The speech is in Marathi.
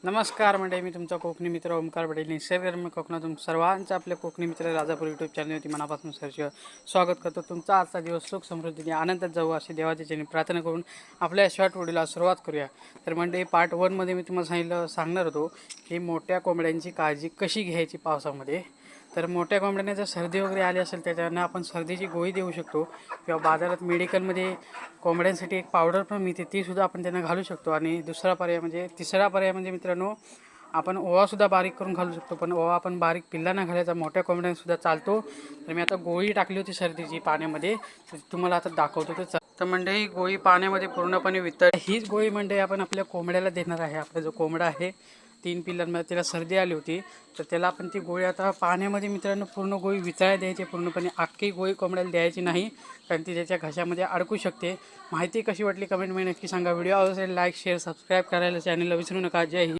नमस्कार मंडळी, मी तुमचा कोकणी मित्र ओमकार पटेल. निसर्गरम्य कोकणातून सर्वांचं आपल्या कोकणी मित्र राजापूर यूट्यूब चॅनलवरती मनापासून सहर्ष स्वागत करतो. तुमचा आजचा दिवस सुख समृद्धीने आनंदात जाऊ अशी देवाची चरणी प्रार्थना करून आपल्या शॉर्ट व्हिडिओला सुरुवात करूया. तर मंडळी, पार्ट 1मध्ये मी तुम्हाला सांगणार होतो की मोठ्या कोंबड्यांची काळजी कशी घ्यायची पावसामध्ये. तर मोठ्या कोंबड्यांना जर सर्दी वगैरे आली असेल त्याच्यानं आपण सर्दीची गोळी देऊ शकतो, किंवा बाजारात मेडिकलमध्ये कोंबड्यांसाठी एक पावडर पण मिळते, तीसुद्धा आपण त्यांना घालू शकतो. आणि तिसरा पर्याय म्हणजे मित्रांनो, आपण ओवासुद्धा बारीक करून घालू शकतो. पण ओवा आपण बारीक पिल्लांना घालायचा, मोठ्या कोंबड्यांसुद्धा चालतो. तर मी आता गोळी टाकली होती सर्दीची पाण्यामध्ये, तुम्हाला आता दाखवतो. तर मंडळी, गोळी पाण्यामध्ये पूर्णपणे हीच गोळी मंडळी आपण आपल्या कोंबड्याला देणार आहे. आपला जो कोंबडा आहे 3 पिल्लांमध्ये त्याला सर्दी आली होती, तर त्याला आपण ती गोळी आता पाण्यामध्ये मित्रांनो पूर्ण गोळी वितळायला द्यायची. पूर्णपणे अख्खी गोळी कोंबड्याला द्यायची नाही, कारण ती त्याच्या घशामध्ये अडकू शकते. माहिती कशी वाटली कमेंटमध्ये नक्की सांगा. व्हिडिओ आवडला असेल लाईक शेअर सबस्क्राईब करायला चॅनलला विसरू नका. जय हिंद.